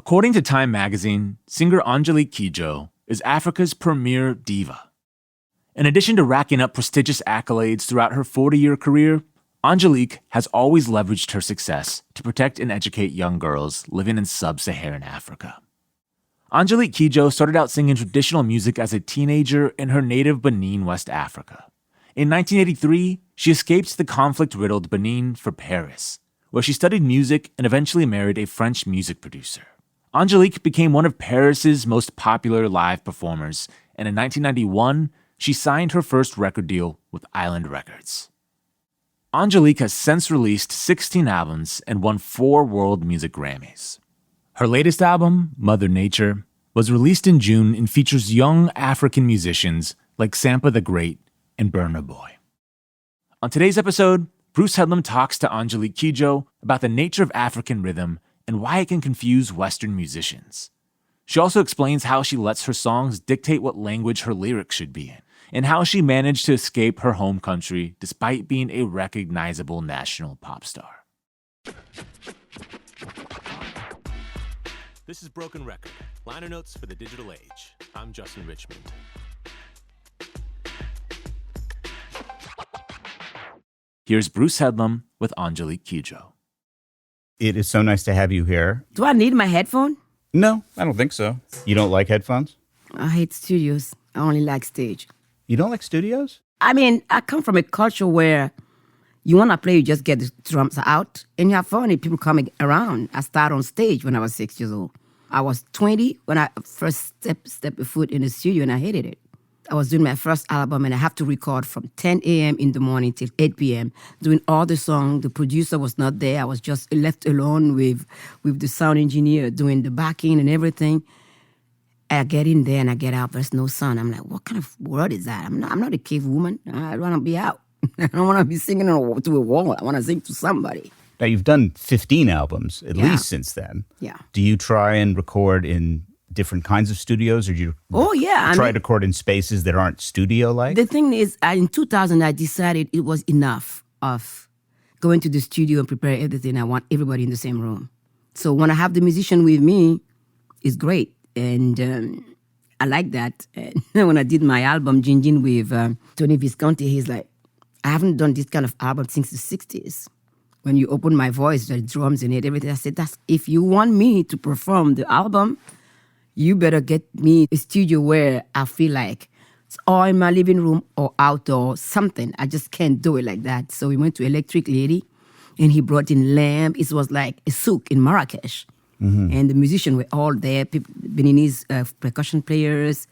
According to Time magazine, singer Angélique Kidjo is Africa's premier diva. In addition to racking up prestigious accolades throughout her 40-year career, Angélique has always leveraged her success to protect and educate young girls living in sub-Saharan Africa. Angélique Kidjo started out singing traditional music as a teenager in her native Benin, West Africa. In 1983, she escaped the conflict-riddled Benin for Paris, where she studied music and eventually married a French music producer. Angélique became one of Paris's most popular live performers, and in 1991, she signed her first record deal with Island Records. Angélique has since released 16 albums and won 4 World Music Grammys. Her latest album, Mother Nature, was released in June and features young African musicians like Sampa the Great and Burna Boy. On today's episode, Bruce Headlam talks to Angélique Kidjo about the nature of African rhythm and why it can confuse Western musicians. She also explains how she lets her songs dictate what language her lyrics should be in, and how she managed to escape her home country despite being a recognizable national pop star. This is Broken Record, liner notes for the digital age. I'm Justin Richmond. Here's Bruce Headlam with Angélique Kidjo. It is so nice to have you here. Do I need my headphone? No, I don't think so. You don't like headphones? I hate studios. I only like stage. You don't like studios? I mean, I come from a culture where you want to play, you just get the drums out and you have fun and people coming around. I started on stage when I was 6 years old. I was 20 when I first stepped a foot in the studio and I hated it. I was doing my first album and I have to record from 10 a.m. in the morning till 8 p.m. doing all the songs. The producer was not there. I was just left alone with the sound engineer doing the backing and everything. I get in there and I get out. There's no sound. I'm like, what kind of world is that? I'm not a cave woman. I want to be out. I don't want to be singing to a wall. I want to sing to somebody. Now, you've done 15 albums, at least since then. Yeah. Do you try and record in different kinds of studios, or do you try to record in spaces that aren't studio-like? The thing is, in 2000, I decided it was enough of going to the studio and prepare everything. I want everybody in the same room. So when I have the musician with me, it's great. And I like that. And when I did my album, Jin Jin, with Tony Visconti, he's like, I haven't done this kind of album since the 60s. When you open my voice, the drums in it, everything, I said, if you want me to perform the album, you better get me a studio where I feel like it's all in my living room or outdoor, something. I just can't do it like that. So we went to Electric Lady, and he brought in lamp. It was like a souk in Marrakesh. Mm-hmm. And the musicians were all there, Beninese percussion players,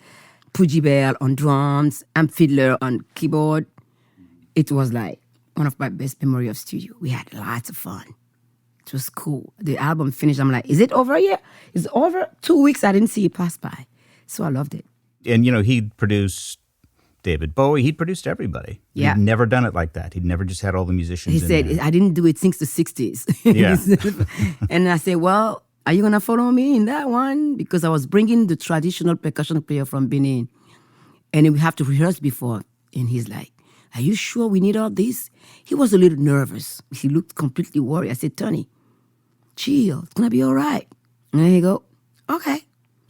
Puji Bell on drums, Amp Fiddler on keyboard. It was like one of my best memories of studio. We had lots of fun. It was cool. The album finished. I'm like, is it over yet? It's over. 2 weeks, I didn't see it pass by. So I loved it. And, he'd produced David Bowie. He'd produced everybody. Yeah. He'd never done it like that. He'd never just had all the musicians He said, there. I didn't do it since the 60s. Yeah. And I said, well, are you going to follow me in that one? Because I was bringing the traditional percussion player from Benin. And we have to rehearse before. And he's like, are you sure we need all this? He was a little nervous. He looked completely worried. I said, Tony, chill. It's going to be all right. And he go, okay.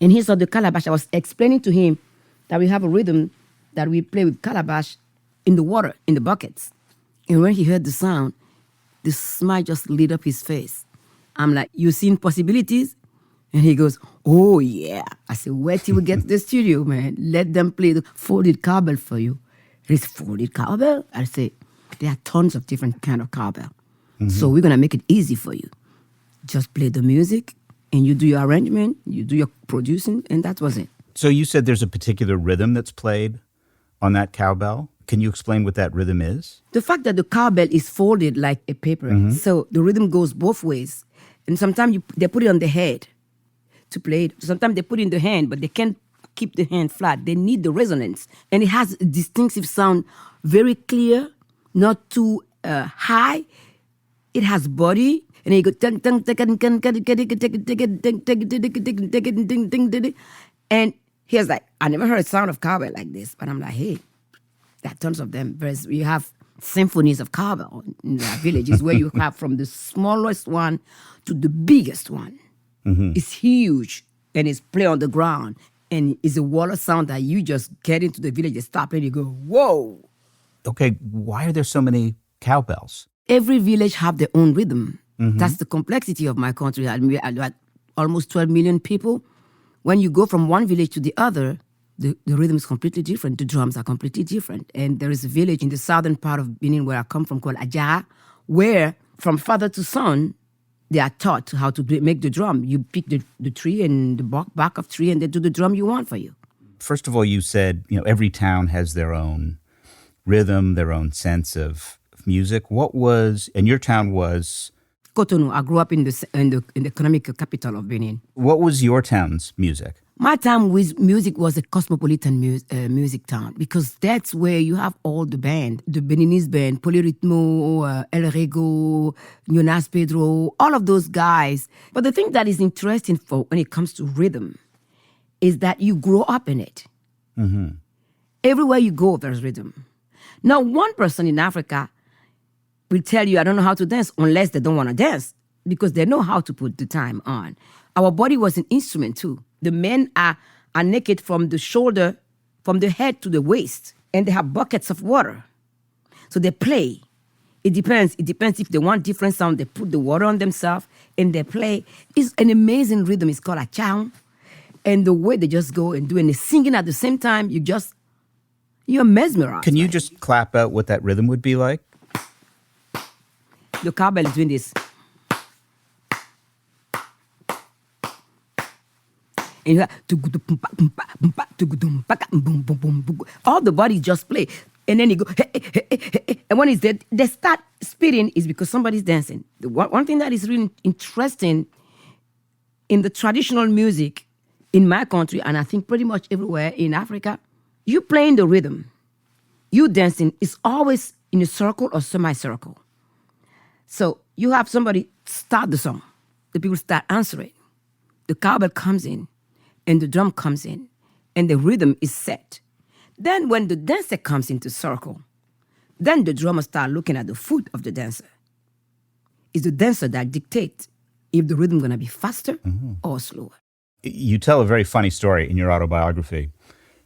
And he saw the calabash. I was explaining to him that we have a rhythm that we play with calabash in the water, in the buckets. And when he heard the sound, the smile just lit up his face. I'm like, you seen possibilities? And he goes, oh, yeah. I said, wait till we get to the studio, man. Let them play the folded cowbell for you. It's folded cowbell? I say, there are tons of different kind of cowbell. Mm-hmm. So we're going to make it easy for you. Just play the music, and you do your arrangement, you do your producing, and that was it. So you said there's a particular rhythm that's played on that cowbell. Can you explain what that rhythm is? The fact that the cowbell is folded like a paper, so the rhythm goes both ways. And sometimes they put it on the head to play it. Sometimes they put it in the hand, but they can't keep the hand flat. They need the resonance. And it has a distinctive sound, very clear, not too high. It has body. And you go, and he's like, I never heard a sound of cowbell like this. But I'm like, hey, there are tons of them. Whereas you have symphonies of cowbell in the villages where you have from the smallest one to the biggest one. It's huge and it's play on the ground. And it's a wall of sound that you just get into the village and stop and you go, whoa. Okay, why are there so many cowbells? Every village have their own rhythm. That's the complexity of my country. I like almost 12 million people. When you go from one village to the other, the rhythm is completely different. The drums are completely different. And there is a village in the southern part of Benin where I come from called Ajara, where from father to son, they are taught how to make the drum. You pick the tree and the bark of tree and they do the drum you want for you. First of all, you said, every town has their own rhythm, their own sense of music. And your town was? Cotonou. I grew up in the economic capital of Benin. What was your town's music? My town with music was a cosmopolitan music town because that's where you have all the band, the Beninese band, Polyrhythmo, El Rego, Jonas Pedro, all of those guys. But the thing that is interesting when it comes to rhythm is that you grow up in it. Everywhere you go, there's rhythm. Now, one person in Africa will tell you, I don't know how to dance unless they don't want to dance because they know how to put the time on. Our body was an instrument too. The men are naked from the shoulder, from the head to the waist, and they have buckets of water. So they play. It depends. It depends if they want different sound. They put the water on themselves and they play. It's an amazing rhythm. It's called a chow. And the way they just go and do and they're singing at the same time, you're mesmerized. Can you just clap out what that rhythm would be like? The cowbell is doing this. And you have all the body just play. And then you go, and when it's there, they start spitting is because somebody's dancing. One thing that is really interesting in the traditional music in my country, and I think pretty much everywhere in Africa, you playing the rhythm, you dancing, is always in a circle or semicircle. So you have somebody start the song, the people start answering. The cowbell comes in, and the drum comes in, and the rhythm is set. Then when the dancer comes into circle, then the drummer start looking at the foot of the dancer. It's the dancer that dictates if the rhythm going to be faster or slower. You tell a very funny story in your autobiography,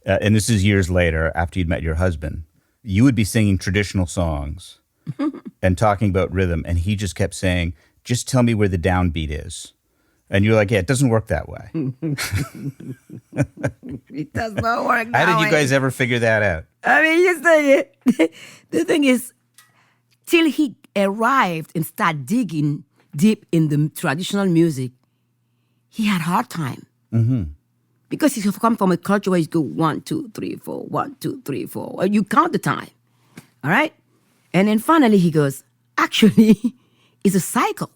and this is years later after you'd met your husband. You would be singing traditional songs and talking about rhythm, and he just kept saying, just tell me where the downbeat is. And you're like, yeah, it doesn't work that way. It does not work that way. How did you guys ever figure that out? I mean, you say it. The thing is, till he arrived and started digging deep in the traditional music, he had a hard time. Because he's come from a culture where you go 1, 2, 3, 4, 1, 2, 3, 4. Well, you count the time. All right? And then finally he goes, actually, it's a cycle.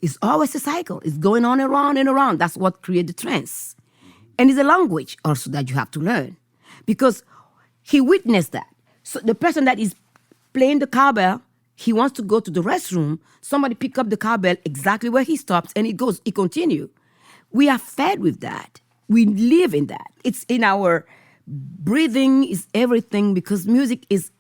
It's always a cycle. It's going on around and around. That's what creates the trance. And it's a language also that you have to learn. Because he witnessed that. So the person that is playing the cowbell, he wants to go to the restroom. Somebody pick up the cowbell exactly where he stops and it continues. We are fed with that. We live in that. It's in our breathing, is everything, because music is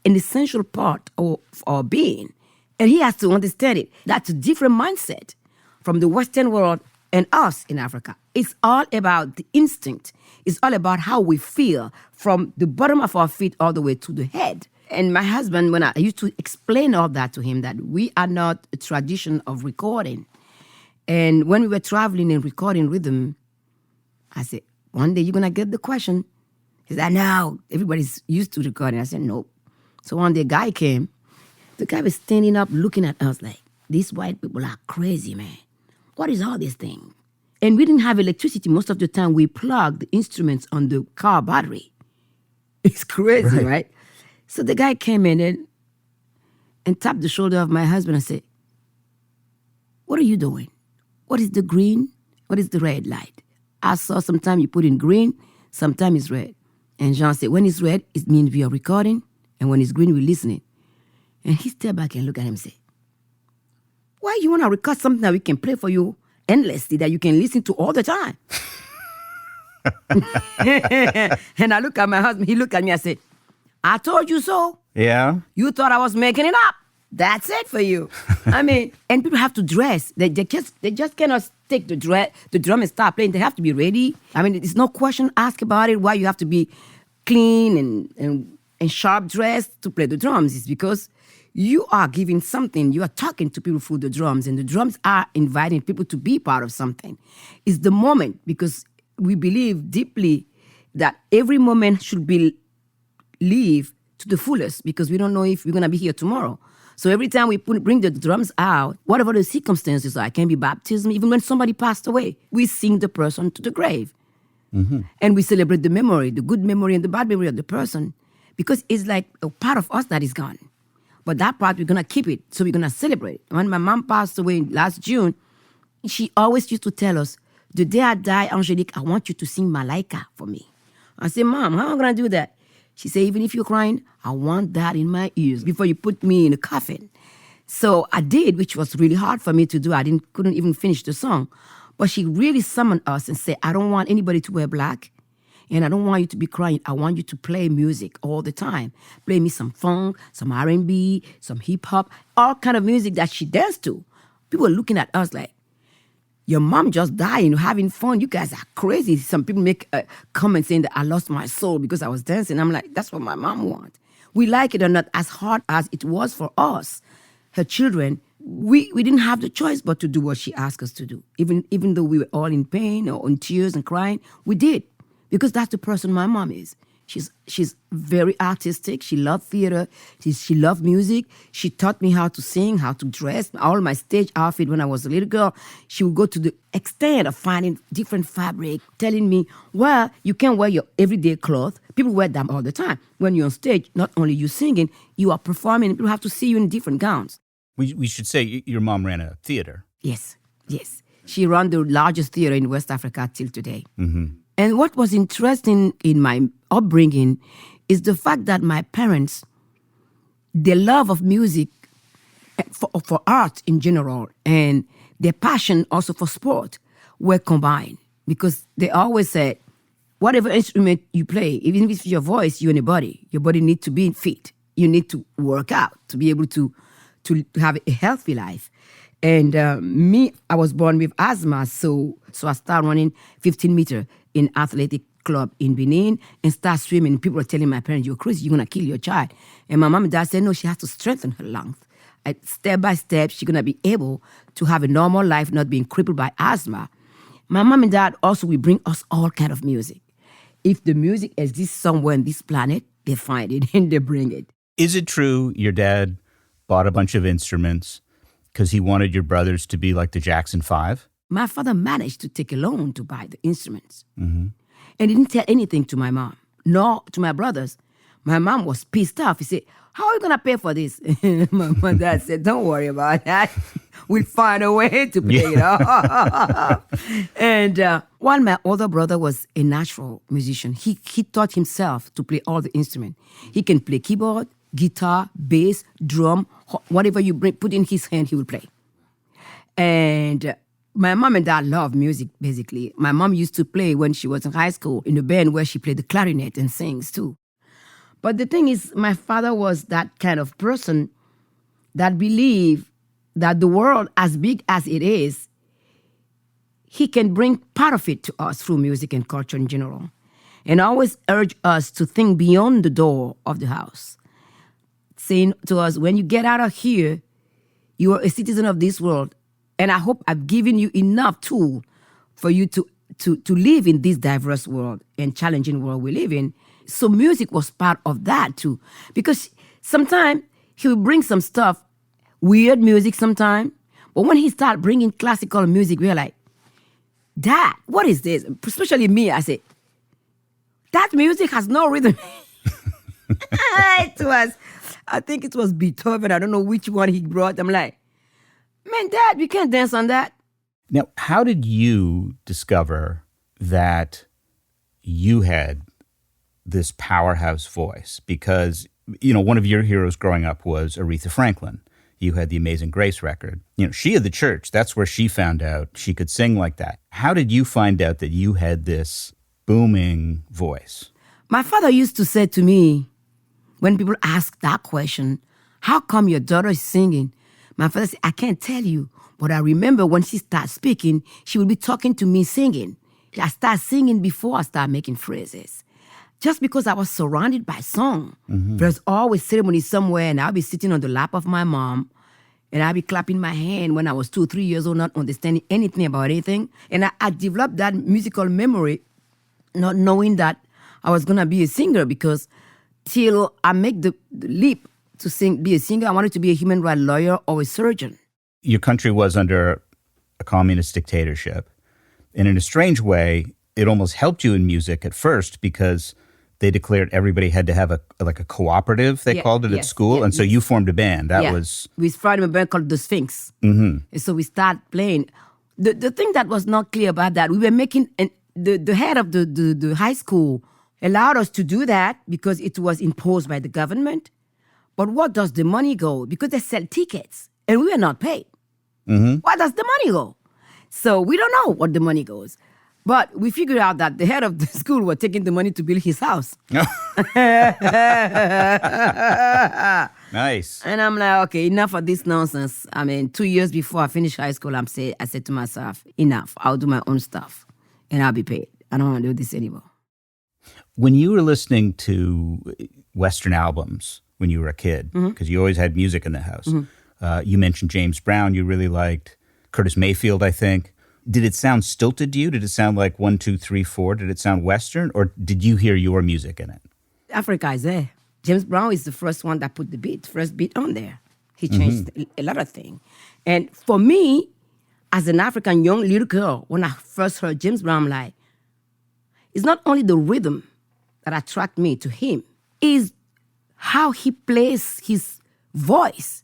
an essential part of our being. And he has to understand it. That's a different mindset from the Western world and us in Africa. It's all about the instinct. It's all about how we feel from the bottom of our feet all the way to the head. And my husband, when I used to explain all that to him, that we are not a tradition of recording. And when we were traveling and recording rhythm, I said, one day you're going to get the question. He said, no, everybody's used to recording. I said, nope. So one day a guy came. The guy was standing up looking at us like, these white people are crazy, man. What is all this thing? And we didn't have electricity. Most of the time, we plugged the instruments on the car battery. It's crazy, right? So the guy came in and tapped the shoulder of my husband and said, what are you doing? What is the green? What is the red light? I saw sometimes you put in green, sometimes it's red. And Jean said, when it's red, it means we are recording. And when it's green, we're listening. And he stepped back and looked at him and said, why you want to record something that we can play for you endlessly, that you can listen to all the time? And I look at my husband, he looked at me and said, I told you so. Yeah? You thought I was making it up. That's it for you. I mean, and people have to dress. They just cannot take the drum and start playing. They have to be ready. I mean, it's no question asked about it. Why you have to be clean and sharp dressed to play the drums? It's because you are giving something. You are talking to people through the drums, and the drums are inviting people to be part of something. It's the moment, because we believe deeply that every moment should be lived to the fullest, because we don't know if we're going to be here tomorrow. So every time we bring the drums out, whatever the circumstances are, it can be baptism, even when somebody passed away, we sing the person to the grave. Mm-hmm. And we celebrate the memory, the good memory and the bad memory of the person, because it's like a part of us that is gone. But that part, we're going to keep it, so we're going to celebrate it. When my mom passed away last June, she always used to tell us, the day I die, Angélique, I want you to sing Malaika for me. I said, Mom, how am I going to do that? She said, even if you're crying, I want that in my ears before you put me in a coffin. So I did, which was really hard for me to do. I couldn't even finish the song. But she really summoned us and said, I don't want anybody to wear black, and I don't want you to be crying. I want you to play music all the time. Play me some funk, some R&B, some hip-hop, all kind of music that she danced to. People were looking at us like, your mom just dying, having fun. You guys are crazy. Some people make a comment saying that I lost my soul because I was dancing. I'm like, that's what my mom wants. We like it or not, as hard as it was for us, her children, we didn't have the choice but to do what she asked us to do. Even though we were all in pain or in tears and crying, we did. Because that's the person my mom is. She's very artistic. She loved theater. She loved music. She taught me how to sing, how to dress. All my stage outfit when I was a little girl, she would go to the extent of finding different fabric, telling me, well, you can't wear your everyday clothes. People wear them all the time. When you're on stage, not only you singing, you are performing. People have to see you in different gowns. We should say your mom ran a theater. Yes. She ran the largest theater in West Africa till today. Mm-hmm. And what was interesting in my upbringing is the fact that my parents, their love of music, for art in general, and their passion also for sport were combined. Because they always said, whatever instrument you play, even if it's your voice, your body needs to be fit. You need to work out to be able to have a healthy life. And me, I was born with asthma, so I started running 15 meters in athletic club in Benin and start swimming. People were telling my parents, you're crazy, you're going to kill your child. And my mom and dad said, no, she has to strengthen her lungs. Step by step, she's going to be able to have a normal life, not being crippled by asthma. My mom and dad also will bring us all kind of music. If the music exists somewhere on this planet, they find it and they bring it. Is it true your dad bought a bunch of instruments because he wanted your brothers to be like the Jackson 5? My father managed to take a loan to buy the instruments. Mm-hmm. And he didn't tell anything to my mom, nor to my brothers. My mom was pissed off. He said, how are you going to pay for this? My dad said, don't worry about that. We'll find a way to pay it off. And while my older brother was a natural musician, he taught himself to play all the instruments. He can play keyboard, guitar, bass, drum, whatever you put in his hand, he will play. And my mom and dad love music, basically. My mom used to play when she was in high school in a band where she played the clarinet and sings too. But the thing is, my father was that kind of person that believed that the world, as big as it is, he can bring part of it to us through music and culture in general. And always urge us to think beyond the door of the house, saying to us, when you get out of here, you are a citizen of this world. And I hope I've given you enough tool for you to live in this diverse world and challenging world we live in. So music was part of that too. Because sometimes he would bring some stuff, weird music sometimes, but when he started bringing classical music, we were like, Dad, what is this? Especially me, I said, that music has no rhythm. I think it was Beethoven. I don't know which one he brought. I'm like, man, Dad, we can't dance on that. Now, how did you discover that you had this powerhouse voice? Because, one of your heroes growing up was Aretha Franklin. You had the Amazing Grace record. She had the church. That's where she found out she could sing like that. How did you find out that you had this booming voice? My father used to say to me, when people ask that question, how come your daughter is singing? My father said, I can't tell you, but I remember when she starts speaking, she would be talking to me singing. I start singing before I start making phrases. Just because I was surrounded by song. There's always ceremony somewhere, and I'll be sitting on the lap of my mom, and I'll be clapping my hand when I was 2 or 3 years old, not understanding anything about anything. And I developed that musical memory, not knowing that I was going to be a singer, because till I make the leap to be a singer, I wanted to be a human rights lawyer or a surgeon. Your country was under a communist dictatorship. And in a strange way, it almost helped you in music at first, because they declared everybody had to have a cooperative, they called it at school. And so you formed a band. We formed a band called The Sphinx. And so we started playing. The thing that was not clear about that, we were making, the head of the high school allowed us to do that because it was imposed by the government. But what does the money go? Because they sell tickets and we were not paid. Where does the money go? So we don't know what the money goes. But we figured out that the head of the school was taking the money to build his house. Nice. And I'm like, okay, enough of this nonsense. I mean, 2 years before I finished high school, I said to myself, enough. I'll do my own stuff and I'll be paid. I don't want to do this anymore. When you were listening to Western albums when you were a kid, because you always had music in the house, you mentioned James Brown you really liked, Curtis Mayfield, I think. Did it sound stilted to you? Did it sound like 1, 2, 3, 4? Did it sound Western? Or did you hear your music in it? Africa is there. James Brown is the first one that put the first beat on there. He changed a lot of things. And for me, as an African young little girl, when I first heard James Brown, I'm like, it's not only the rhythm that attracted me to him, is how he plays his voice.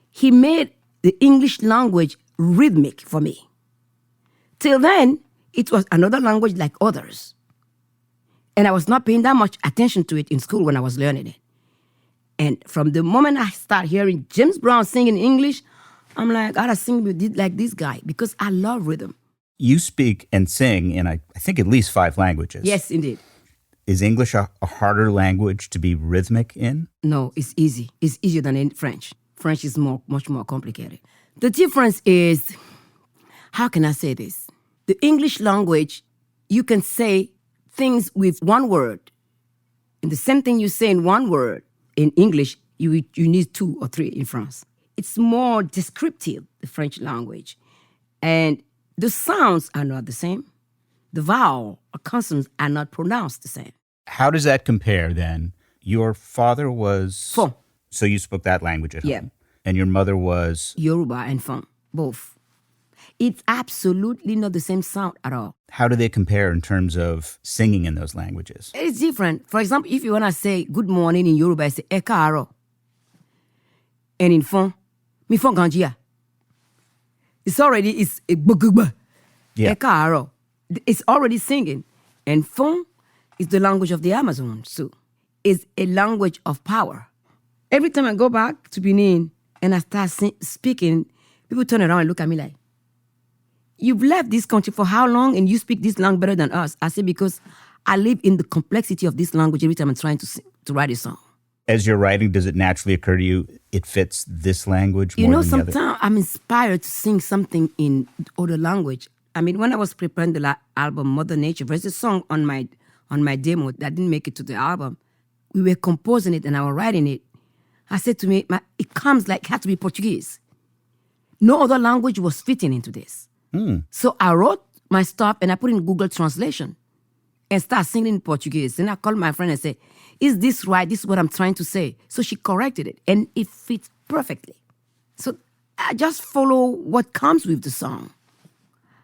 He made the English language rhythmic for me. Till then, it was another language like others. And I was not paying that much attention to it in school when I was learning it. And from the moment I start hearing James Brown sing in English, I'm like, I gotta sing like this guy because I love rhythm. You speak and sing in, I think, at least 5 languages. Yes, indeed. Is English a harder language to be rhythmic in? No, it's easy. It's easier than in French. French is much more complicated. The difference is, how can I say this? The English language, you can say things with one word. And the same thing you say in one word in English, you need 2 or 3 in France. It's more descriptive, the French language. And the sounds are not the same. The vowel or consonants are not pronounced the same. How does that compare then? Your father was... Fon. So you spoke that language at home? Yeah. And your mother was... Yoruba and Fon, both. It's absolutely not the same sound at all. How do they compare in terms of singing in those languages? It's different. For example, if you want to say good morning in Yoruba, I say e kaaro. And in Fon, mi fon ganjia. It's a bugugba. Yeah. E kaaro. It's already singing. And Fon is the language of the Amazon, so it's a language of power. Every time I go back to Benin and I start speaking, people turn around and look at me like, you've left this country for how long and you speak this language better than us? I say, because I live in the complexity of this language every time I'm trying to write a song. As you're writing, does it naturally occur to you it fits this language more than the other? Sometimes I'm inspired to sing something in other language. I mean, when I was preparing the album Mother Nature, there's a song on my demo that didn't make it to the album. We were composing it and I was writing it. I said to me, it had to be Portuguese. No other language was fitting into this. So I wrote my stuff and I put in Google Translation and start singing in Portuguese. Then I called my friend and said, is this right? This is what I'm trying to say. So she corrected it and it fits perfectly. So I just follow what comes with the song.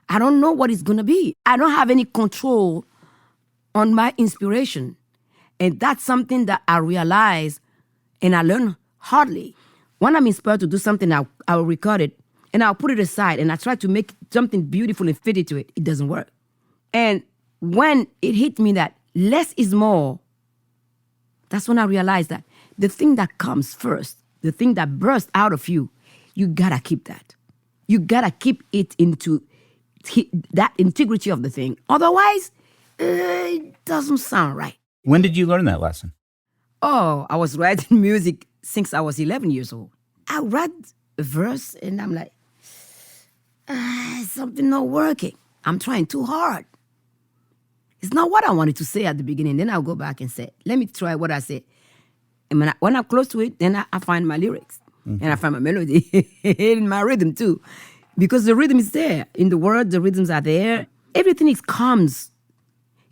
I don't know what it's going to be. I don't have any control on my inspiration. And that's something that I realize and I learn hardly. When I'm inspired to do something, I'll record it and I'll put it aside and I try to make something beautiful and fit into it. It doesn't work. And when it hit me that less is more, that's when I realized that the thing that comes first, the thing that bursts out of you, you gotta keep that. You gotta keep it into that integrity of the thing. Otherwise, it doesn't sound right. When did you learn that lesson? Oh, I was writing music since I was 11 years old. I read a verse and I'm like, something not working. I'm trying too hard. It's not what I wanted to say at the beginning. Then I'll go back and say, let me try what I said. And when I'm close to it, then I find my lyrics. And I find my melody and my rhythm too. Because the rhythm is there. In the word, the rhythms are there. Everything comes.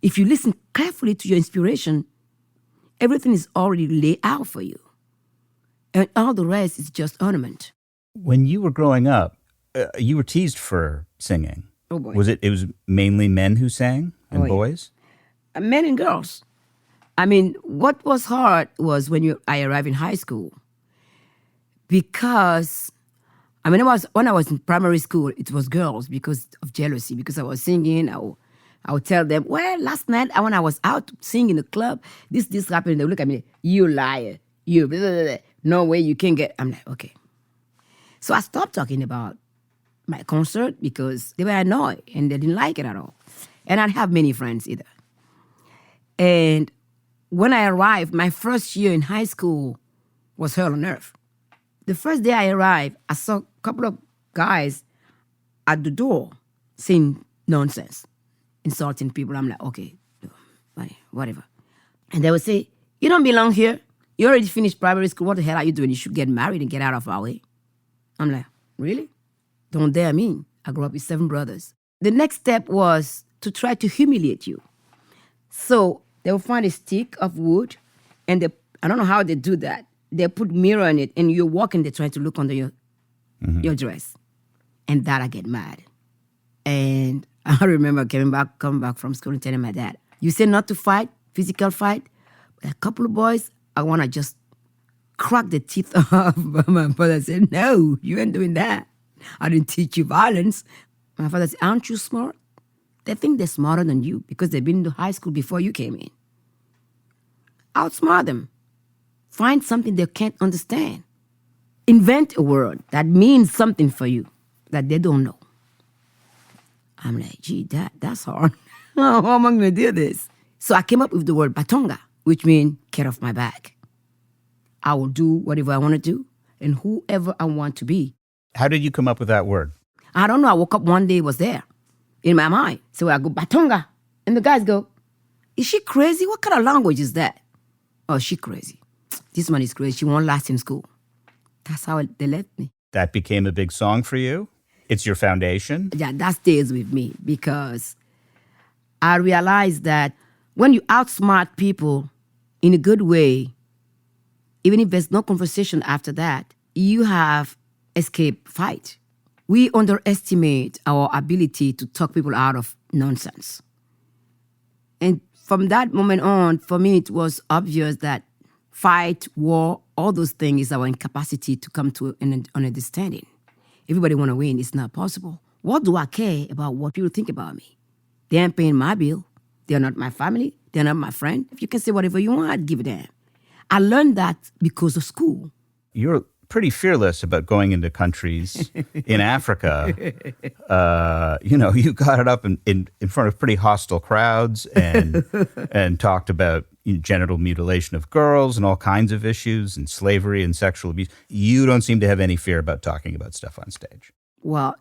If you listen carefully to your inspiration, everything is already laid out for you. And all the rest is just ornament. When you were growing up, you were teased for singing. Oh, boy. It was mainly men who sang and boys? Men and girls. I mean, what was hard was when I arrived in high school. Because, I mean, when I was in primary school, it was girls because of jealousy. Because I was singing, I would tell them, well, last night when I was out singing in the club, this happened. They would look at me, you liar. You, blah, blah, blah. No way you can get. I'm like, okay. So I stopped talking about my concert because they were annoyed and they didn't like it at all. And I didn't have many friends either. And when I arrived, my first year in high school was hell on earth. The first day I arrived, I saw a couple of guys at the door saying nonsense, insulting people. I'm like, okay, whatever. And they would say, you don't belong here. You already finished primary school. What the hell are you doing? You should get married and get out of our way. I'm like, really? Don't dare me. I grew up with 7 brothers. The next step was to try to humiliate you. So they will find a stick of wood, and I don't know how they do that. They put mirror in it, and you're walking, they're trying to look under your dress. And that I get mad. And I remember coming back from school and telling my dad, you said not to fight, physical fight, but a couple of boys, I want to just crack the teeth off. My father said, no, you ain't doing that. I didn't teach you violence. My father said, aren't you smart? They think they're smarter than you because they've been to high school before you came in. Outsmart them. Find something they can't understand. Invent a word that means something for you that they don't know. I'm like, gee, that's hard. How am I going to do this? So I came up with the word batonga, which means get off my back. I will do whatever I want to do and whoever I want to be. How did you come up with that word? I don't know. I woke up one day, it was there in my mind. So I go, batonga. And the guys go, is she crazy? What kind of language is that? Oh, she crazy. This one is crazy. She won't last in school. That's how they left me. That became a big song for you? It's your foundation? Yeah, that stays with me because I realized that when you outsmart people in a good way, even if there's no conversation after that, you have escape fight. We underestimate our ability to talk people out of nonsense. And from that moment on, for me, it was obvious that fight, war, all those things is our incapacity to come to an understanding. Everybody want to win. It's not possible. What do I care about what people think about me? They ain't paying my bill. They're not my family. They're not my friend. If you can say whatever you want, I'd give a damn. I learned that because of school. You're pretty fearless about going into countries in Africa. You got it up in front of pretty hostile crowds and talked about genital mutilation of girls and all kinds of issues and slavery and sexual abuse. You don't seem to have any fear about talking about stuff on stage. Well,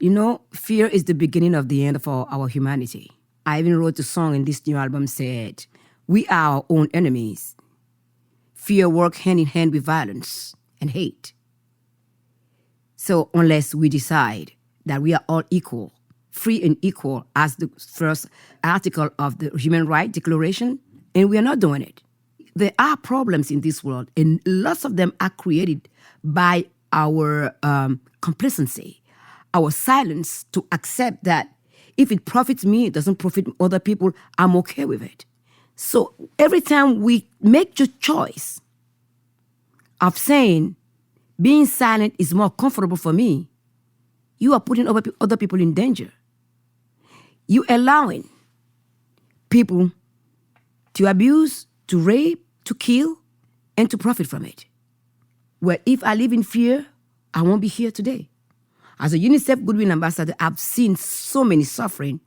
fear is the beginning of the end of our humanity. I even wrote a song in this new album said, we are our own enemies. Fear works hand in hand with violence and hate. So unless we decide that we are all equal, free and equal as the first article of the Human Rights Declaration, and we are not doing it. There are problems in this world, and lots of them are created by our complacency, our silence to accept that if it profits me, it doesn't profit other people, I'm okay with it. So every time we make the choice of saying, being silent is more comfortable for me, you are putting other people in danger. You allowing people to abuse, to rape, to kill, and to profit from it. Well, if I live in fear, I won't be here today. As a UNICEF Goodwill Ambassador, I've seen so many suffering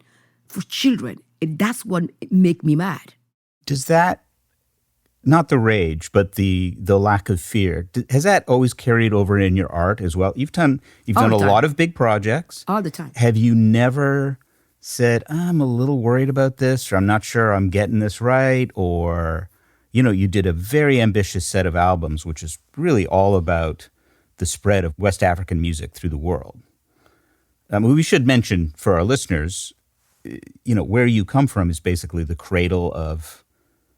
for children, and that's what makes me mad. Does that not the rage, but the lack of fear. Has that always carried over in your art as well? You've done All a the time. lot of big projects. All the time. Have you never said, I'm a little worried about this, or I'm not sure I'm getting this right, or, you did a very ambitious set of albums, which is really all about the spread of West African music through the world. We should mention for our listeners, where you come from is basically the cradle of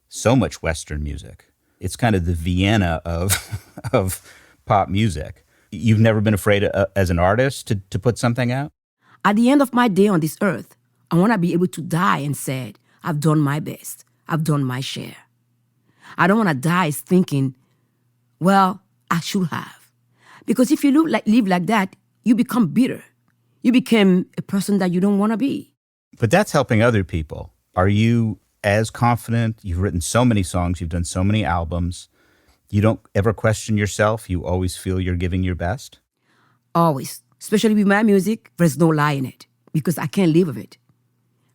so much Western music. It's kind of the Vienna of pop music. You've never been afraid as an artist to put something out? At the end of my day on this earth, I want to be able to die and say, I've done my best. I've done my share. I don't want to die thinking, well, I should have. Because if you live like that, you become bitter. You become a person that you don't want to be. But that's helping other people. Are you as confident? You've written so many songs. You've done so many albums. You don't ever question yourself? You always feel you're giving your best? Always. Especially with my music, there's no lie in it because I can't live with it.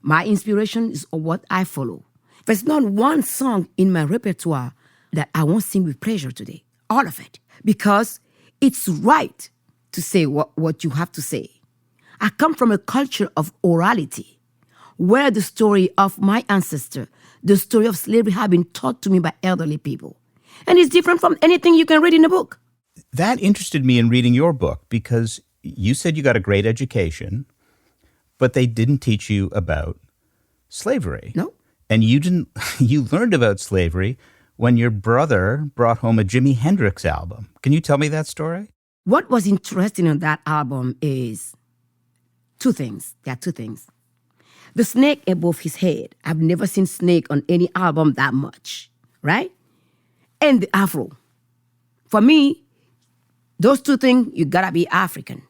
My inspiration is what I follow. There's not one song in my repertoire that I won't sing with pleasure today. All of it. Because it's right to say what you have to say. I come from a culture of orality, where the story of my ancestor, the story of slavery have been taught to me by elderly people. And it's different from anything you can read in a book. That interested me in reading your book because you said you got a great education, but they didn't teach you about slavery. No. And you learned about slavery when your brother brought home a Jimi Hendrix album. Can you tell me that story? What was interesting on that album is two things. There are two things. The snake above his head. I've never seen snake on any album that much, right? And the afro. For me, those two things, you gotta be African,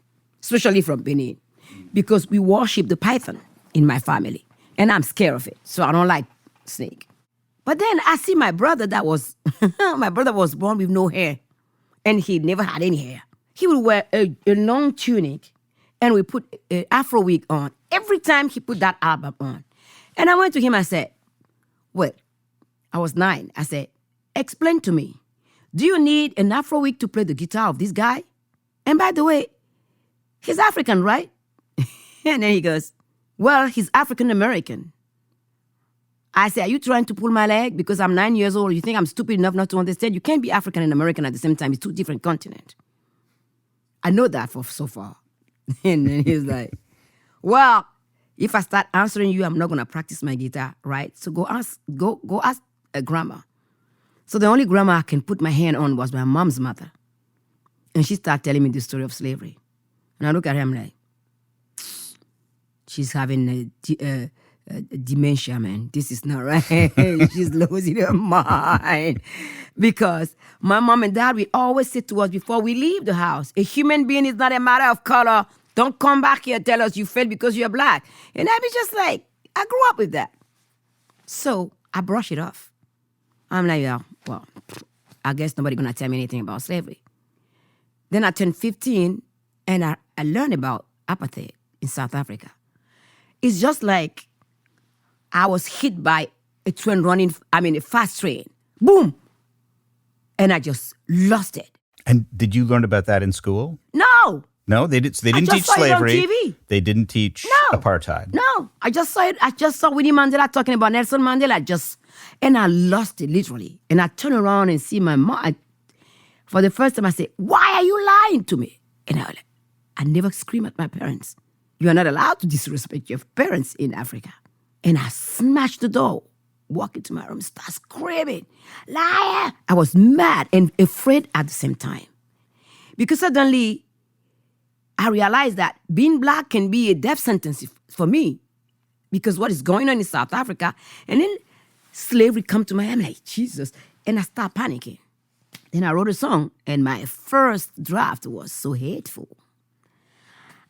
especially from Benin, because we worship the python in my family, and I'm scared of it, so I don't like snake. But then I see my brother my brother was born with no hair, and he never had any hair. He would wear a long tunic, and we put an Afro wig on every time he put that album on. And I went to him, I said, wait, I was 9. I said, explain to me, do you need an Afro wig to play the guitar of this guy? And by the way, he's African, right? And then he goes, well, he's African-American. I said, are you trying to pull my leg because I'm 9 years old? You think I'm stupid enough not to understand? You can't be African and American at the same time. It's two different continents. I know that for so far. And then he was like, well, if I start answering you, I'm not going to practice my guitar, right? So go ask a grandma. So the only grandma I can put my hand on was my mom's mother. And she started telling me the story of slavery. And I look at her, I'm like, she's having a dementia, man. This is not right. She's losing her mind. Because my mom and dad, we always say to us before we leave the house, a human being is not a matter of color. Don't come back here and tell us you failed because you're black. And I was just like, I grew up with that. So I brush it off. I'm like, yeah, well, I guess nobody's going to tell me anything about slavery. Then I turned 15 and I learned about apartheid in South Africa. It's just like I was hit by a fast train. Boom! And I just lost it. And did you learn about that in school? No! No, they didn't teach slavery. It on TV. They didn't teach apartheid. No, I just saw it. I just saw Winnie Mandela talking about Nelson Mandela. And I lost it literally. And I turn around and see my mom. For the first time, I said, "Why are you lying to me?" And I never scream at my parents. You are not allowed to disrespect your parents in Africa. And I smashed the door, walk into my room, start screaming, "Liar!" I was mad and afraid at the same time, because suddenly I realized that being black can be a death sentence for me because what is going on in South Africa. And then slavery come to my head. I'm like, Jesus. And I start panicking. Then I wrote a song, and my first draft was so hateful.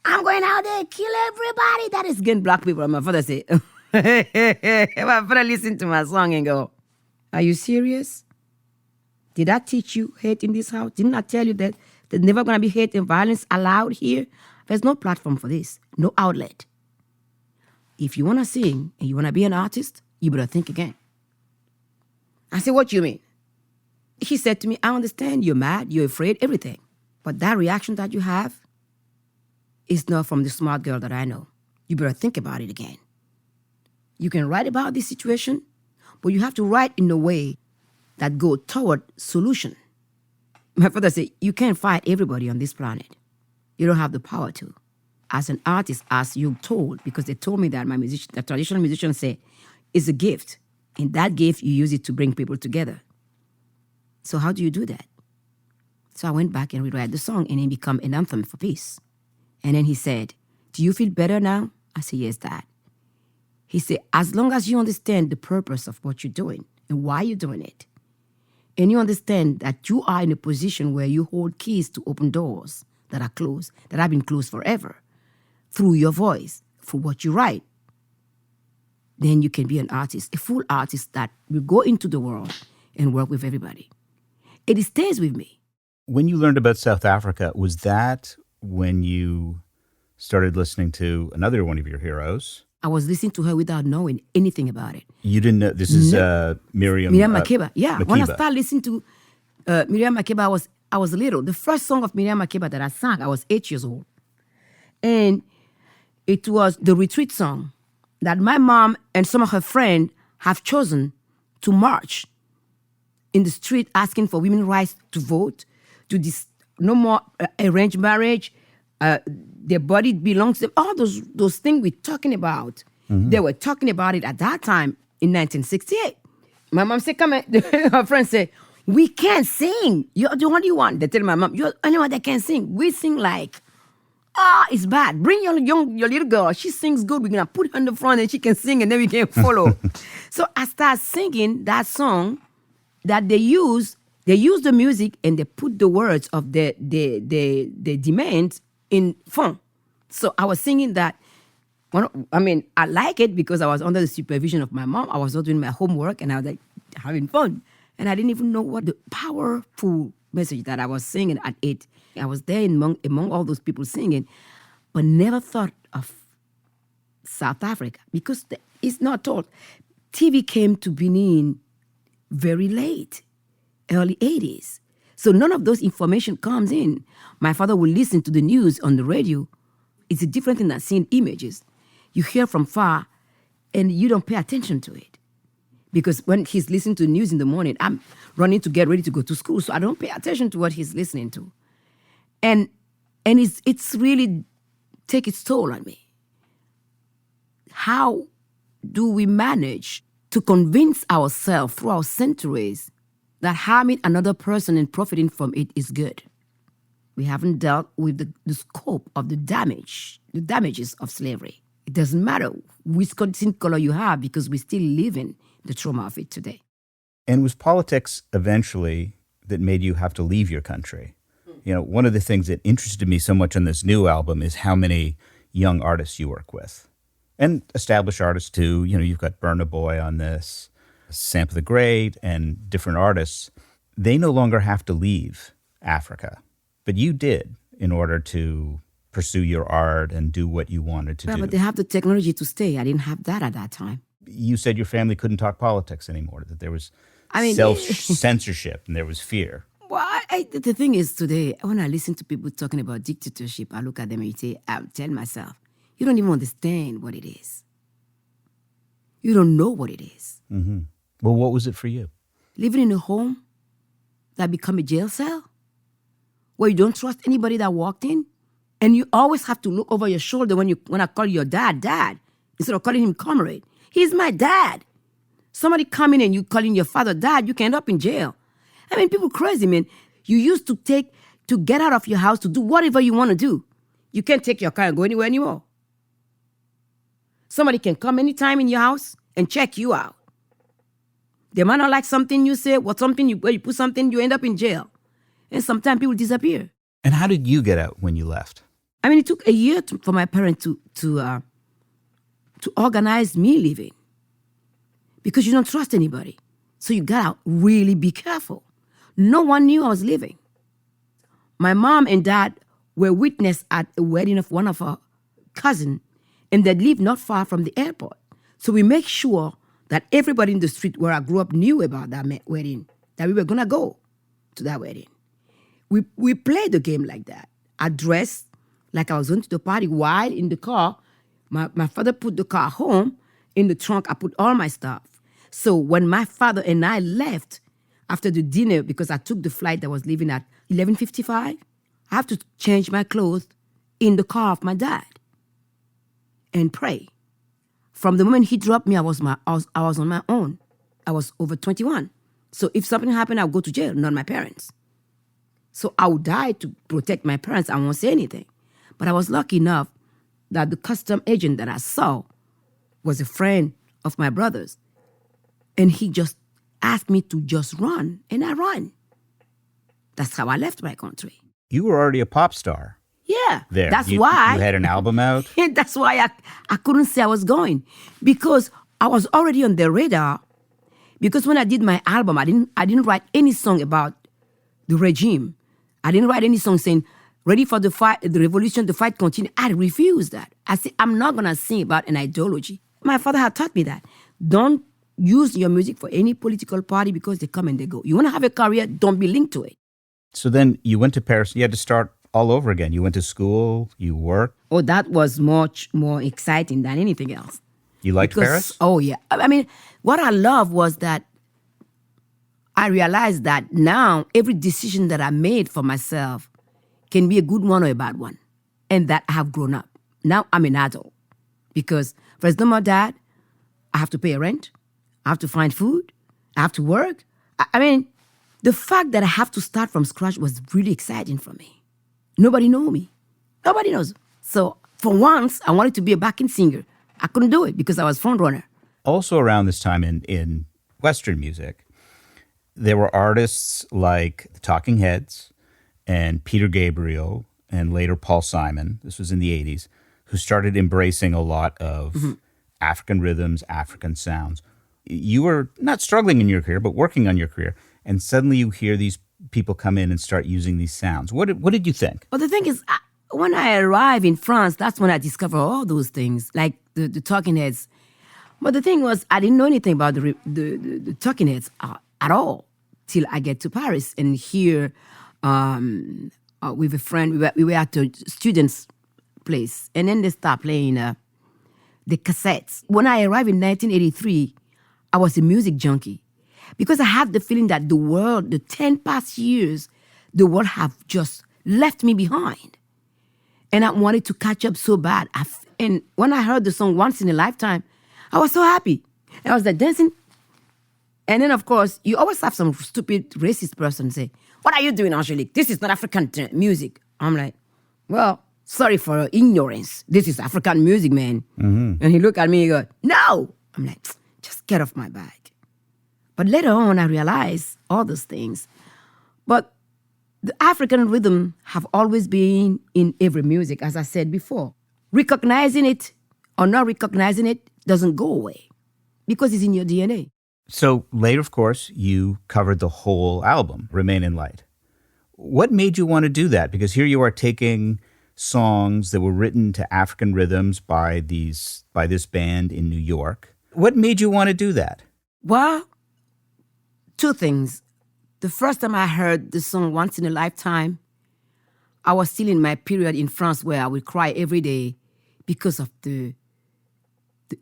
I'm going out there and kill everybody that is against black people. And my father said, my father listened to my song and go, are you serious? Did I teach you hate in this house? Didn't I tell you that there's never going to be hate and violence allowed here? There's no platform for this, no outlet. If you want to sing and you want to be an artist, you better think again. I said, what you mean? he said to me, I understand you're mad, you're afraid, everything. But that reaction that you have is not from the smart girl that I know. You better think about it again. You can write about this situation, but you have to write in a way that go toward solution. My father said, you can't fight everybody on this planet. You don't have the power to. As an artist, as you're told, because they told me that the traditional musicians say, it's a gift. And that gift, you use it to bring people together. So how do you do that? So I went back and rewrote the song, and it became an anthem for peace. And then he said, do you feel better now? I said, yes, Dad. He said, as long as you understand the purpose of what you're doing and why you're doing it, and you understand that you are in a position where you hold keys to open doors that are closed, that have been closed forever, through your voice, through what you write, then you can be an artist, a full artist that will go into the world and work with everybody. It stays with me. When you learned about South Africa, was that when you started listening to another one of your heroes? I was listening to her without knowing anything about it. You didn't know, this is Miriam Makeba. Yeah, Makeba. when I started listening to Miriam Makeba, I was little. The first song of Miriam Makeba that I sang, I was 8 years old. And it was the retreat song that my mom and some of her friends have chosen to march in the street asking for women's rights to vote, to no more arranged marriage, their body belongs to them. All those things we're talking about, they were talking about it at that time in 1968. My mom said, come on. Her friend said, we can't sing. You're the only one. They tell my mom, you're the only one that can sing. We sing like, it's bad. Bring your little girl. She sings good. We're going to put her in the front and she can sing and then we can follow. So I started singing that song that they use the music and they put the words of the demands in fun. So I was singing that. I like it because I was under the supervision of my mom. I was not doing my homework and I was like having fun. And I didn't even know what the powerful message that I was singing at 8. I was there among all those people singing, but never thought of South Africa because it's not told. TV came to Benin very late, early 80s. So none of those information comes in. My father will listen to the news on the radio. It's a different thing than seeing images. You hear from far and you don't pay attention to it. Because when he's listening to the news in the morning, I'm running to get ready to go to school, so I don't pay attention to what he's listening to. And it's really take its toll on me. How do we manage to convince ourselves through our centuries that harming another person and profiting from it is good? We haven't dealt with the scope of the damages of slavery. It doesn't matter which skin color you have because we still live in the trauma of it today. And was politics eventually that made you have to leave your country? You know, one of the things that interested me so much on this new album is how many young artists you work with. And established artists too. You know, you've got Burna Boy on this, Sampa the Great, and different artists. They no longer have to leave Africa. But you did in order to pursue your art and do what you wanted to do. But they have the technology to stay. I didn't have that at that time. You said your family couldn't talk politics anymore, that there was self-censorship and there was fear. Well, the thing is today, when I listen to people talking about dictatorship, I look at them and I tell myself, you don't even understand what it is. You don't know what it is. Mm-hmm. Well, what was it for you? Living in a home that become a jail cell, where you don't trust anybody that walked in, and you always have to look over your shoulder when I call your dad, instead of calling him comrade. He's my dad. Somebody come in and you calling your father dad, you can end up in jail. I mean, people crazy, man. You used to get out of your house to do whatever you want to do. You can't take your car and go anywhere anymore. Somebody can come anytime in your house and check you out. They might not like something you say, where you put something, you end up in jail. And sometimes people disappear. And how did you get out when you left? I mean, it took a year for my parents to organize me leaving. Because you don't trust anybody. So you gotta really be careful. No one knew I was leaving. My mom and dad were witness at a wedding of one of our cousins, and they lived not far from the airport. So we make sure that everybody in the street where I grew up knew about that wedding, that we were gonna go. to that wedding. We played the game like that. I dressed like I was going to the party while in the car. My father put the car home. In the trunk, I put all my stuff. So when my father and I left after the dinner, because I took the flight that was leaving at 11:55, I have to change my clothes in the car of my dad and pray. From the moment he dropped me, I was on my own. I was over 21. So if something happened, I would go to jail, not my parents. So I would die to protect my parents. I won't say anything. But I was lucky enough that the custom agent that I saw was a friend of my brother's. And he just asked me to just run, and I ran. That's how I left my country. You were already a pop star. Yeah, There. that's You why. had an album out. That's why I couldn't say I was going, because I was already on the radar. Because when I did my album, I didn't write any song about the regime. I didn't write any song saying, ready for the fight, the revolution, the fight continue. I refused that. I said, I'm not going to sing about an ideology. My father had taught me that. Don't use your music for any political party because they come and they go. You want to have a career, don't be linked to it. So then you went to Paris. You had to start all over again. You went to school. You worked. Oh, that was much more exciting than anything else. You liked Because- Paris? Oh, yeah. I mean, what I love was that I realized that now every decision that I made for myself can be a good one or a bad one. And that I have grown up. Now I'm an adult. Because first, no more dad, I have to pay rent. I have to find food. I have to work. I mean, the fact that I have to start from scratch was really exciting for me. Nobody knew me. Nobody knows. So for once, I wanted to be a backing singer. I couldn't do it because I was front runner. Also around this time in Western music, there were artists like the Talking Heads and Peter Gabriel and later Paul Simon, this was in the 80s, who started embracing a lot of African rhythms, African sounds. You were not struggling in your career, but working on your career, and suddenly you hear these people come in and start using these sounds. What did you think? Well, the thing is, when I arrived in France, that's when I discovered all those things, like the Talking Heads. But the thing was, I didn't know anything about the Talking Heads at all till I get to Paris and here with a friend. We were at a student's place, and then they start playing the cassettes. When I arrived in 1983, I was a music junkie because I had the feeling that the world, the 10 past years, the world have just left me behind. And I wanted to catch up so bad. And when I heard the song Once in a Lifetime, I was so happy. I was like dancing. And then, of course, you always have some stupid racist person say, "What are you doing, Angélique? This is not African music." I'm like, well, sorry for your ignorance. This is African music, man. Mm-hmm. And he looked at me and go, "No." I'm like, just get off my back. But later on, I realized all those things. But the African rhythm have always been in every music, as I said before. Recognizing it or not recognizing it doesn't go away because it's in your DNA. So later, of course, you covered the whole album, Remain in Light. What made you want to do that? Because here you are taking songs that were written to African rhythms by this band in New York. What made you want to do that? Well, two things. The first time I heard the song Once in a Lifetime, I was still in my period in France where I would cry every day because of the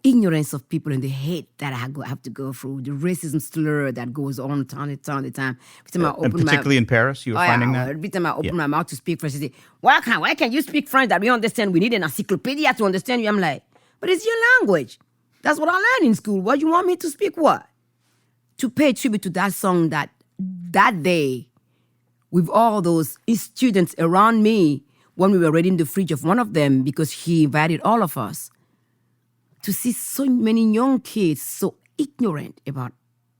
ignorance of people and the hate that I have to go through, the racism slur that goes on time. Every time I open And particularly in Paris, you were finding that? Every time I open my mouth to speak French, they say, why can't you speak French that we understand? We need an encyclopedia to understand you. I'm like, but it's your language. That's what I learned in school. What you want me to speak what? To pay tribute to that song that day, with all those students around me, when we were raiding the fridge of one of them, because he invited all of us, to see so many young kids so ignorant about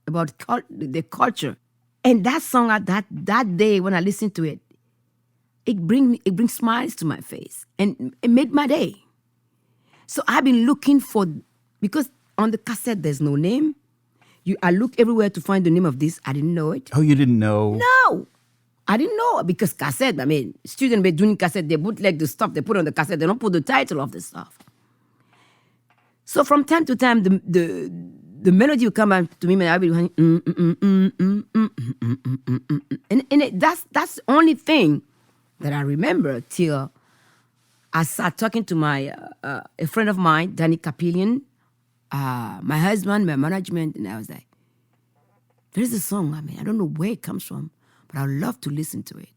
the culture. And that song at that day, when I listened to it, it brings smiles to my face. And it made my day. So I've been looking for, because on the cassette there's no name. I look everywhere to find the name of this. I didn't know it. Oh, you didn't know? No. I didn't know, because cassette, students be doing cassette, they bootleg the stuff they put on the cassette. They don't put the title of the stuff. So from time to time, the the melody will come back to me, and I'll be like, that's the only thing that I remember till I started talking to my a friend of mine, Danny Capillion, my husband, my management, and I was like, there's a song, I don't know where it comes from, but I'd love to listen to it.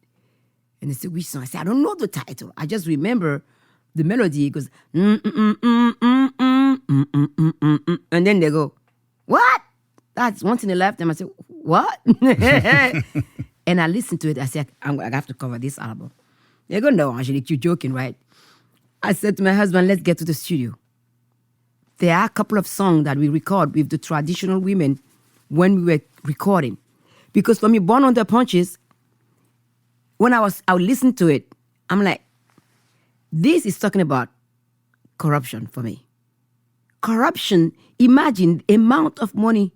And they said, which song? I said, I don't know the title. I just remember the melody. It goes, and then they go, what? That's once in a lifetime. I said, what? And I listened to it. I said, I have to cover this album. They go, no, Angélique, you're joking, right? I said to my husband, let's get to the studio. There are a couple of songs that we record with the traditional women when we were recording. Because for me, Born on the Punches, when I would listen to it, I'm like, this is talking about corruption for me. Corruption, imagine the amount of money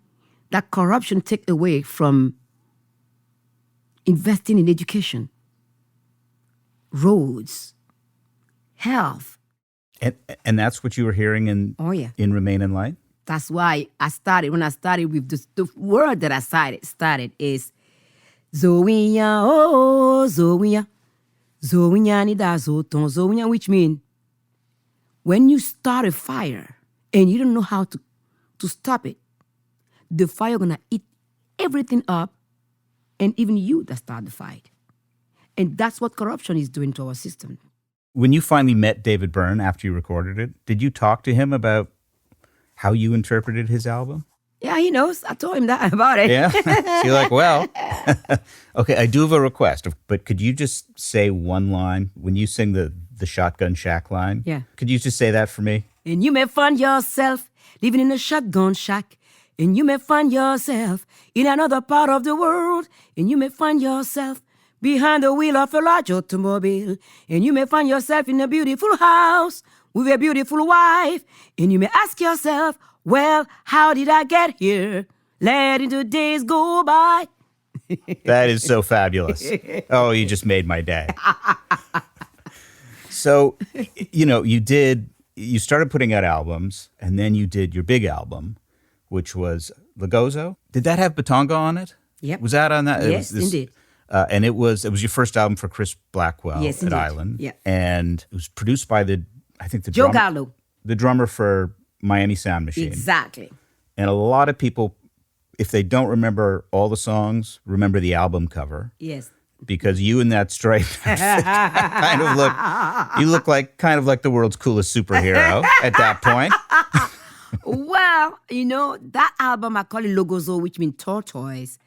that corruption takes away from investing in education, roads, health. And that's what you were hearing in Remain in Light? That's why when I started with the word that I started is Zowinya, oh, Zowinya. Zowinya nida zoton, Zowinya, which means when you start a fire and you don't know how to stop it, the fire gonna eat everything up, and even you that start the fight. And that's what corruption is doing to our system. When you finally met David Byrne after you recorded it, did you talk to him about how you interpreted his album? Yeah, he knows. I told him that about it. Yeah? So you're like, well, okay, I do have a request, but could you just say one line when you sing the Shotgun Shack line? Yeah. Could you just say that for me? And you may find yourself living in a shotgun shack. And you may find yourself in another part of the world. And you may find yourself behind the wheel of a large automobile. And you may find yourself in a beautiful house with a beautiful wife. And you may ask yourself, well, how did I get here? Letting the days go by. That is so fabulous. Oh, you just made my day. So, you started putting out albums, and then you did your big album, which was Lagozo. Did that have Batonga on it? Yep. Was that on that? Yes, indeed. And it was your first album for Chris Blackwell yes, at indeed. Island. Yeah. And it was produced by the Joe Gallo. The drummer for Miami Sound Machine. Exactly. And a lot of people, if they don't remember all the songs, remember the album cover. Yes. Because you in that striped outfit you look like kind of like the world's coolest superhero at that point. Well, that album, I call it Logozo, which means tortoise.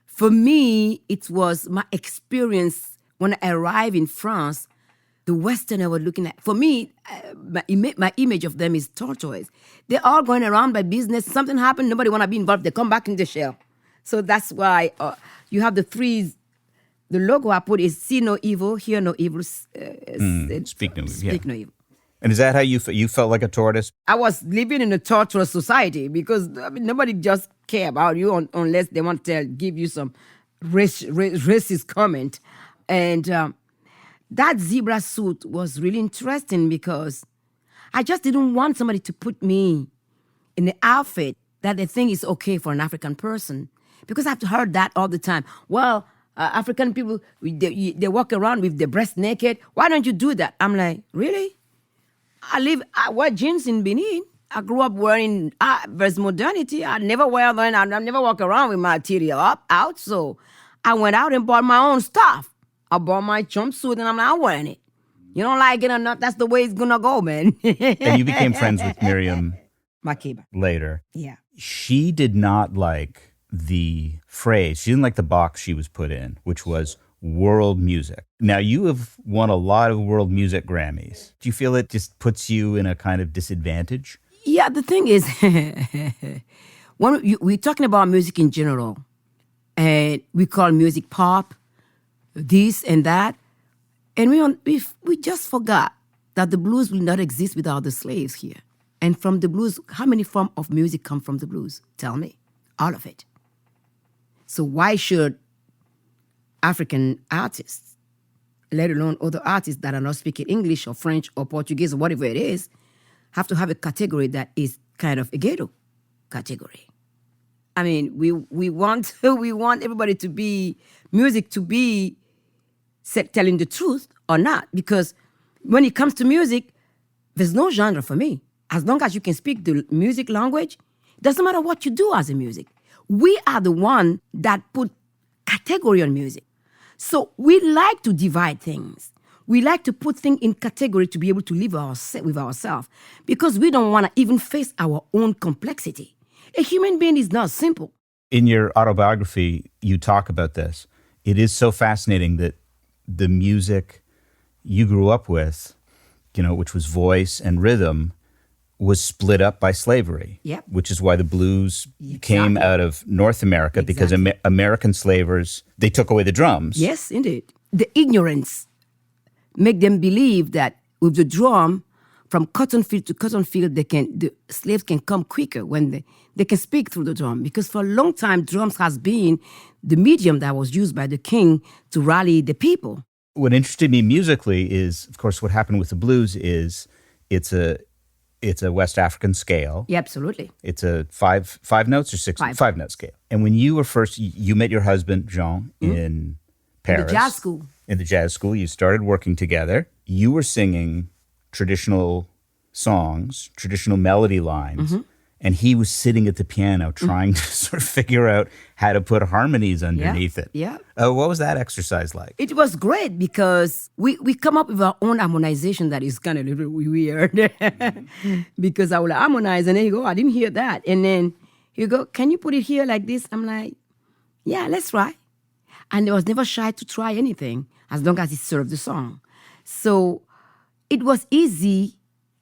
For me, it was my experience when I arrived in France. The Westerner were looking at, for me, my image of them is tortoise. They're all going around by business. Something happened, nobody want to be involved. They come back in the shell. So that's why you have the threes. The logo I put is see no evil, hear no evil, speak no evil. Speak no evil. And is that how you felt like a tortoise? I was living in a torturous society because nobody just care about you unless they want to give you some racist comment. And that zebra suit was really interesting because I just didn't want somebody to put me in the outfit that they think is okay for an African person. Because I've heard that all the time. Well, African people, they walk around with their breast naked. Why don't you do that? I'm like, really? I wear jeans in Benin. I grew up wearing, there's modernity. I never wear them. I never walk around with my material out. So I went out and bought my own stuff. I bought my jumpsuit and I'm not wearing it. You don't like it or not, that's the way it's gonna go, man. And you became friends with Miriam Makeba later. Yeah. She did not like the phrase, she didn't like the box she was put in, which was world music. Now, you have won a lot of World Music Grammys. Do you feel it just puts you in a kind of disadvantage? Yeah, the thing is, when we're talking about music in general, and we call music pop, this and that, and we just forgot that the blues will not exist without the slaves here. And from the blues, how many forms of music come from the blues? Tell me. All of it. So why should African artists, let alone other artists that are not speaking English or French or Portuguese or whatever it is, have to have a category that is kind of a ghetto category? I mean, we want we want everybody to be music to be telling the truth or not. Because when it comes to music, there's no genre for me. As long as you can speak the music language, it doesn't matter what you do as a music. We are the one that put category on music. So we like to divide things. We like to put things in category to be able to live with ourselves because we don't want to even face our own complexity. A human being is not simple. In your autobiography, you talk about this. It is so fascinating that the music you grew up with, which was voice and rhythm, was split up by slavery. Yep. Which is why the blues came out of North America because American slavers, they took away the drums. Yes, indeed. The ignorance make them believe that with the drum, from cotton field to cotton field, the slaves can come quicker when they can speak through the drum. Because for a long time, drums has been the medium that was used by the king to rally the people. What interested me musically is, of course, what happened with the blues is it's a West African scale. Yeah, absolutely. It's a five notes or six? Five. 5 note scale. And when you were first, you met your husband, Jean, in Paris. In the jazz school. In the jazz school. You started working together. You were singing traditional songs, traditional melody lines, and he was sitting at the piano trying to sort of figure out how to put harmonies underneath it. Yeah. What was that exercise like? It was great because we come up with our own harmonization that is kind of a little weird. Because I will harmonize and then he go, I didn't hear that. And then he go, can you put it here like this? I'm like, yeah, let's try. And I was never shy to try anything as long as it served the song. So it was easy.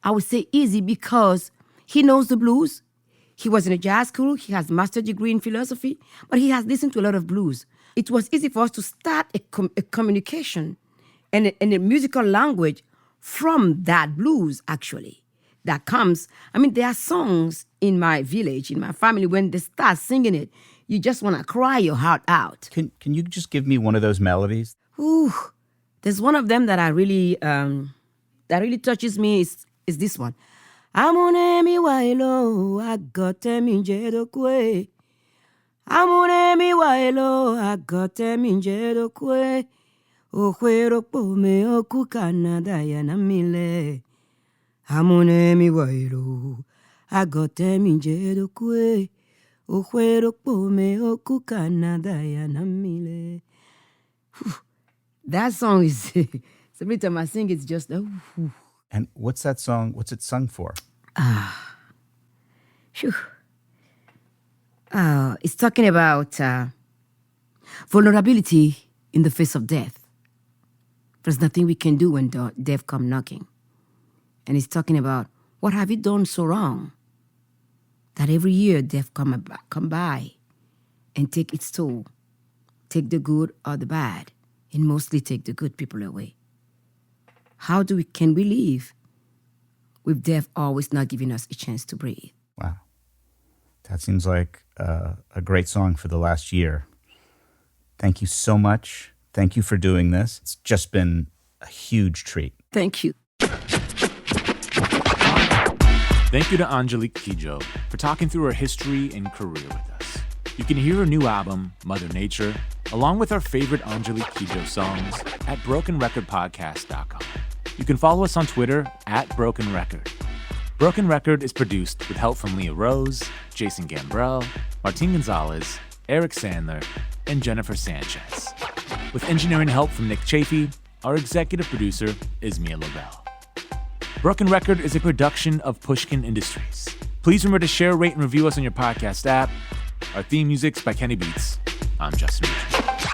I would say easy because he knows the blues. He was in a jazz school. He has a master's degree in philosophy, but he has listened to a lot of blues. It was easy for us to start a communication and a musical language from that blues, actually, that comes. I mean, there are songs in my village, in my family, when they start singing it, you just want to cry your heart out. Can you just give me one of those melodies? Ooh, there's one of them that I really that really touches me is this one. Amune mi wailo agote minjedo kwe. Amune mi wailo agote minjedo kwe. Okwero pome oku Canada ya na mile. Amune mi wailo agote minjedo kwe. Okwero pome oku Canada ya na mile. That song is every time I sing it's just And what's that song? What's it sung for? It's talking about vulnerability in the face of death. There's nothing we can do when death come knocking. And it's talking about what have you done so wrong that every year death come by and take its toll, take the good or the bad, and mostly take the good people away. How can we live with death always not giving us a chance to breathe? Wow. That seems like a great song for the last year. Thank you so much. Thank you for doing this. It's just been a huge treat. Thank you. Thank you to Angélique Kidjo for talking through her history and career with us. You can hear her new album, Mother Nature, along with our favorite Angélique Kidjo songs at brokenrecordpodcast.com. You can follow us on Twitter at Broken Record. Broken Record is produced with help from Leah Rose, Jason Gambrell, Martin Gonzalez, Eric Sandler, and Jennifer Sanchez. With engineering help from Nick Chafee, our executive producer is Mia Lobel. Broken Record is a production of Pushkin Industries. Please remember to share, rate, and review us on your podcast app. Our theme music's by Kenny Beats. I'm Justin Richmond.